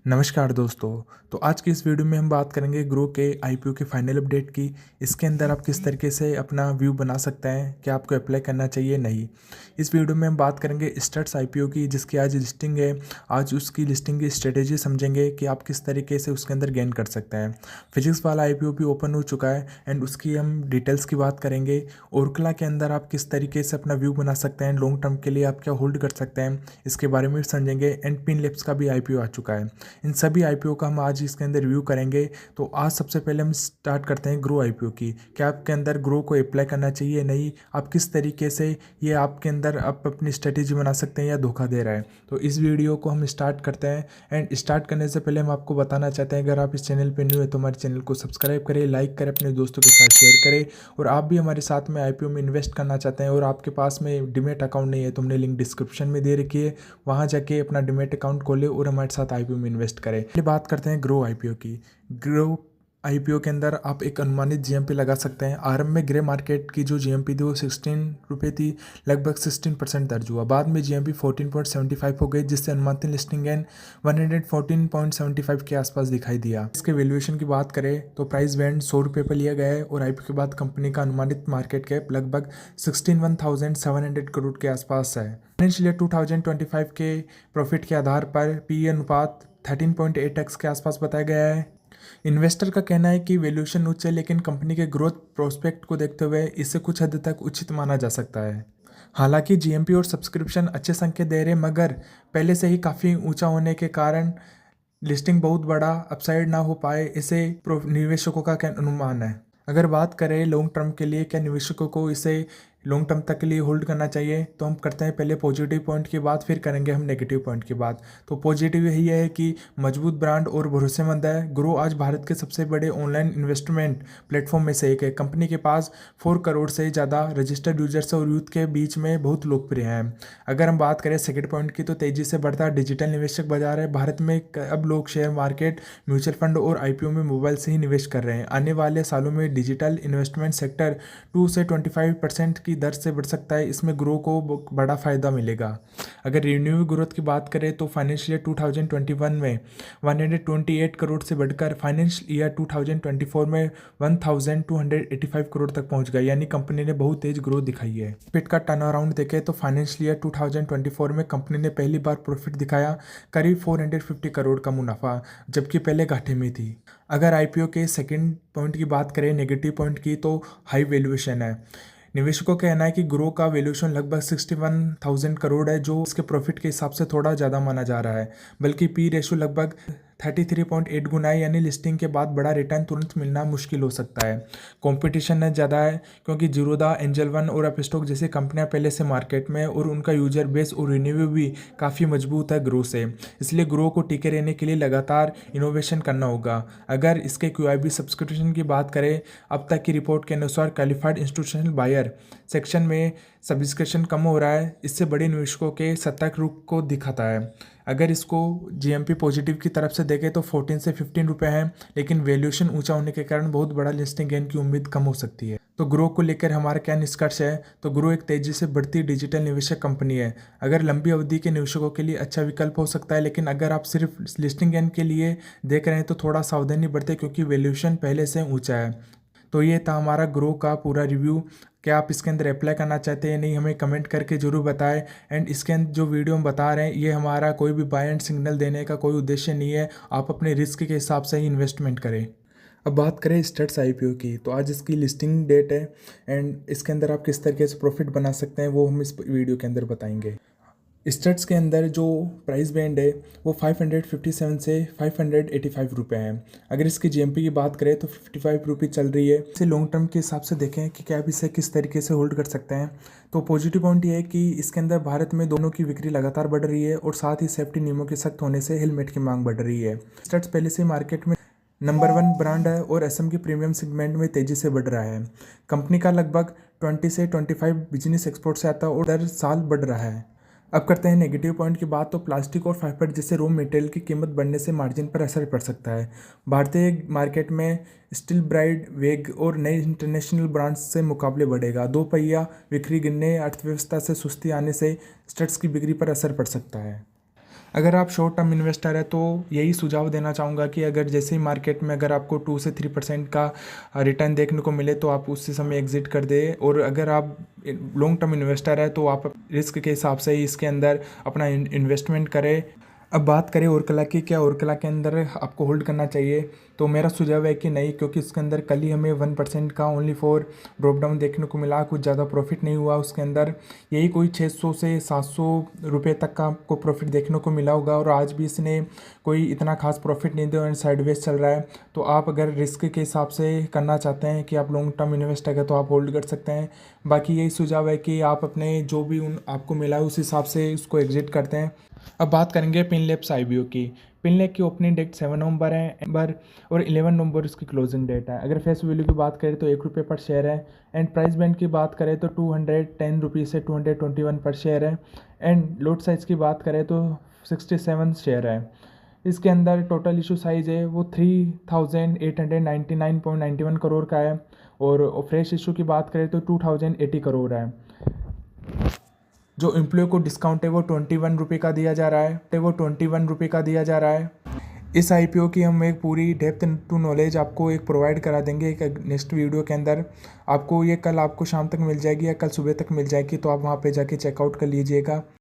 नमस्कार दोस्तों। तो आज की इस वीडियो में हम बात करेंगे ग्रो के आईपीओ के फाइनल अपडेट की। इसके अंदर आप किस तरीके से अपना व्यू बना सकते हैं, क्या आपको अप्लाई करना चाहिए नहीं। इस वीडियो में हम बात करेंगे स्टट्स आईपीओ की, जिसकी आज लिस्टिंग है। आज उसकी लिस्टिंग की स्ट्रेटेजी समझेंगे कि आप किस तरीके से उसके अंदर गेन कर सकते हैं। फिजिक्स वाला आईपीओ भी ओपन हो चुका है एंड उसकी हम डिटेल्स की बात करेंगे। ओरकला के अंदर आप किस तरीके से अपना व्यू बना सकते हैं, लॉन्ग टर्म के लिए आप क्या होल्ड कर सकते हैं, इसके बारे में भी समझेंगे। एंड पिन लैब्स का भी आईपीओ आ चुका है। इन सभी आईपीओ का हम आज इसके अंदर रिव्यू करेंगे। तो आज सबसे पहले हम स्टार्ट करते हैं ग्रो आईपीओ की। क्या आपके अंदर ग्रो को अप्लाई करना चाहिए नहीं, आप किस तरीके से ये आपके अंदर आप अपनी स्ट्रेटेजी बना सकते हैं या धोखा दे रहा है। तो इस वीडियो को हम स्टार्ट करते हैं। एंड स्टार्ट करने से पहले हम आपको बताना चाहते हैं, अगर आप इस चैनल पर न्यू है तो हमारे चैनल को सब्सक्राइब करें, लाइक करें, अपने दोस्तों के साथ शेयर करें। और आप भी हमारे साथ में आईपीओ में इन्वेस्ट करना चाहते हैं और आपके पास में डीमैट अकाउंट नहीं है तो हमने लिंक डिस्क्रिप्शन में दे रखी है, वहाँ जाके अपना डीमैट अकाउंट खोलें और हमारे साथ आईपीओ में इन्वेस्ट करें। बात करते हैं ग्रो आईपीओ की। ग्रो आईपीओ के अंदर आप एक अनुमानित जीएमपी लगा सकते हैं। आरंभ में ग्रे मार्केट की जो जीएमपी थी वो 16 रुपये थी, लगभग 16% दर्ज हुआ। बाद में जीएमपी 14.75 हो गई, जिससे अनुमानित लिस्टिंग गेन 114.75 के आसपास दिखाई दिया। इसके वैल्यूएशन की बात करें तो प्राइस बैंड 100 रुपये पर लिया गया है और आईपीओ के बाद कंपनी का अनुमानित मार्केट कैप लगभग 61,700 करोड़ के आसपास है। फाइनेंशियल ईयर 2025 के प्रॉफिट के आधार पर पी अनुपात 13.8x के आसपास बताया गया है। इन्वेस्टर का कहना है कि वैल्यूएशन उच्च है, लेकिन कंपनी के ग्रोथ प्रोस्पेक्ट को देखते हुए इसे कुछ हद तक उचित माना जा सकता है। हालांकि जीएमपी और सब्सक्रिप्शन अच्छे संकेत दे रहे, मगर पहले से ही काफ़ी ऊंचा होने के कारण लिस्टिंग बहुत बड़ा अपसाइड ना हो पाए, इसे निवेशकों का क्या अनुमान है। अगर बात करें लॉन्ग टर्म के लिए क्या निवेशकों को इसे लॉन्ग टर्म तक के लिए होल्ड करना चाहिए, तो हम करते हैं पहले पॉजिटिव पॉइंट की बात, फिर करेंगे हम नेगेटिव पॉइंट की बात। तो पॉजिटिव यही है कि मजबूत ब्रांड और भरोसेमंद है। ग्रो आज भारत के सबसे बड़े ऑनलाइन इन्वेस्टमेंट प्लेटफॉर्म में से एक है। कंपनी के पास 4 करोड़ से ज़्यादा रजिस्टर्ड यूजर्स और यूथ के बीच में बहुत लोकप्रिय है। अगर हम बात करें सेकेंड पॉइंट की, तो तेजी से बढ़ता डिजिटल निवेशक बाजार है। भारत में अब लोग शेयर मार्केट, म्यूचुअल फंड और आईपीओ में मोबाइल से ही निवेश कर रहे हैं। आने वाले सालों में डिजिटल इन्वेस्टमेंट सेक्टर 2 से 25% की दर से बढ़ सकता है। इसमें ग्रो को बड़ा फायदा मिलेगा। अगर रिन्यू ग्रोथ की बात करें तो फाइनेंशियल ईयर 2021 में 128 करोड़ से बढ़कर फाइनेंशियल ईयर 2024 में 1285 करोड़ तक पहुंच गया, यानी कंपनी ने बहुत तेज ग्रोथ दिखाई है। प्रॉफिट का टर्न अराउंड देखें तो फाइनेंशियल ईयर 2024 में कंपनी ने पहली बार प्रॉफिट दिखाया, करीब 450 करोड़ का मुनाफा, जबकि पहले घाटे में थी। अगर आईपीओ के सेकंड पॉइंट की बात करें, नेगेटिव पॉइंट की, तो हाई वैल्यूएशन है। निवेशकों का कहना है कि ग्रो का वैल्यूएशन लगभग 61,000 करोड़ है, जो इसके प्रॉफिट के हिसाब से थोड़ा ज़्यादा माना जा रहा है। बल्कि पी रेशियो लगभग 33.8 गुना है, यानी लिस्टिंग के बाद बड़ा रिटर्न तुरंत मिलना मुश्किल हो सकता है। कंपटीशन ज़्यादा है क्योंकि जीरोदा, एंजल वन और अपस्टॉक जैसी कंपनियां पहले से मार्केट में, और उनका यूजर बेस और रिन्यू भी काफ़ी मजबूत है ग्रो से। इसलिए ग्रो को टिके रहने के लिए लगातार इनोवेशन करना होगा। अगर इसके क्यूआईबी सब्सक्रिप्शन की बात करें, अब तक की रिपोर्ट के अनुसार क्वालिफाइड इंस्टीट्यूशनल बायर सेक्शन में सब्सक्रिप्शन कम हो रहा है। इससे बड़े निवेशकों के सतर्क रुख को दिखाता है। अगर इसको जीएमपी पॉजिटिव की तरफ से देखें तो 14 से 15 रुपये है, लेकिन वैल्यूएशन ऊंचा होने के कारण बहुत बड़ा लिस्टिंग गेन की उम्मीद कम हो सकती है। तो ग्रो को लेकर हमारा क्या निष्कर्ष है, तो ग्रो एक तेजी से बढ़ती डिजिटल निवेशक कंपनी है। अगर लंबी अवधि के निवेशकों के लिए अच्छा विकल्प हो सकता है, लेकिन अगर आप सिर्फ लिस्टिंग गेन के लिए देख रहे हैं तो थोड़ा सावधानी बरतें, क्योंकि वैल्यूएशन पहले से ऊंचा है। तो ये था हमारा ग्रो का पूरा रिव्यू। क्या आप इसके अंदर अप्लाई करना चाहते हैं नहीं, हमें कमेंट करके जरूर बताएं। एंड इसके अंदर जो वीडियो हम बता रहे हैं, ये हमारा कोई भी बाय एंड सिग्नल देने का कोई उद्देश्य नहीं है। आप अपने रिस्क के हिसाब से ही इन्वेस्टमेंट करें। अब बात करें स्टट्स आईपीओ की, तो आज इसकी लिस्टिंग डेट है एंड इसके अंदर आप किस तरीके से प्रॉफिट बना सकते हैं वो हम इस वीडियो के अंदर बताएंगे। स्टट्स के अंदर जो प्राइस बैंड है वो 557 से 585 रुपये है। अगर इसकी जीएमपी की बात करें तो 55 रुपये चल रही है। इसे लॉन्ग टर्म के हिसाब से देखें कि क्या आप इसे किस तरीके से होल्ड कर सकते हैं, तो पॉजिटिव पॉइंट ये है कि इसके अंदर भारत में दोनों की बिक्री लगातार बढ़ रही है और साथ ही सेफ्टी नियमों के सख्त होने से हेलमेट की मांग बढ़ रही है। स्टट्स पहले से मार्केट में नंबर 1 ब्रांड है और एसएम की प्रीमियम सेगमेंट में तेजी से बढ़ रहा है। कंपनी का लगभग 20 से 25 बिजनेस एक्सपोर्ट से आता है और दर साल बढ़ रहा है। अब करते हैं नेगेटिव पॉइंट की बात, तो प्लास्टिक और फाइबर जैसे रॉ मटेरियल की कीमत बढ़ने से मार्जिन पर असर पड़ सकता है। भारतीय मार्केट में स्टील ब्राइड, वेग और नए इंटरनेशनल ब्रांड्स से मुकाबले बढ़ेगा। दो पहिया बिक्री गिरने, अर्थव्यवस्था से सुस्ती आने से स्टट्स की बिक्री पर असर पड़ सकता है। अगर आप शॉर्ट टर्म इन्वेस्टर है तो यही सुझाव देना चाहूँगा कि अगर जैसे ही मार्केट में अगर आपको 2 से 3% का रिटर्न देखने को मिले तो आप उसी समय एग्जिट कर दें। और अगर आप लॉन्ग टर्म इन्वेस्टर है तो आप रिस्क के हिसाब से ही इसके अंदर अपना इन्वेस्टमेंट करें। अब बात करें ओरकला की, क्या ओरकला के अंदर आपको होल्ड करना चाहिए, तो मेरा सुझाव है कि नहीं, क्योंकि इसके अंदर कल ही हमें 1% का ओनली फॉर ड्रॉप डाउन देखने को मिला, कुछ ज़्यादा प्रॉफिट नहीं हुआ उसके अंदर। यही कोई 600 से 700 रुपये तक का आपको प्रॉफिट देखने को मिला होगा, और आज भी इसने कोई इतना खास प्रॉफिट नहीं दिया और साइडवेज चल रहा है। तो आप अगर रिस्क के हिसाब से करना चाहते हैं कि आप लॉन्ग टर्म इन्वेस्टर है तो आप होल्ड कर सकते हैं। बाकी यही सुझाव है कि आप अपने जो भी आपको मिला है उस हिसाब से उसको एग्जिट करते हैं। अब बात करेंगे पिनलैब्स आईबीओ की। पिनलैब की ओपनिंग डेट 7 नवंबर है और 11 नवंबर उसकी क्लोजिंग डेट है। अगर फेस वैल्यू की बात करें तो ₹1 पर शेयर है। एंड प्राइस बैंड की बात करें तो ₹210 से 221 पर शेयर है। एंड लोट साइज़ की बात करें तो 67 शेयर है। इसके अंदर टोटल इशू साइज़ है वो 3,899.91 करोड़ का है, और फ्रेश इशू की बात करें तो 2,080 करोड़ है। जो एम्प्लॉय को डिस्काउंट है वो ₹21 का दिया जा रहा है, इस आईपीओ की हम एक पूरी डेप्थ टू नॉलेज आपको एक प्रोवाइड करा देंगे एक नेक्स्ट वीडियो के अंदर। आपको ये कल आपको शाम तक मिल जाएगी या कल सुबह तक मिल जाएगी, तो आप वहाँ पे जाके चेकआउट कर लीजिएगा।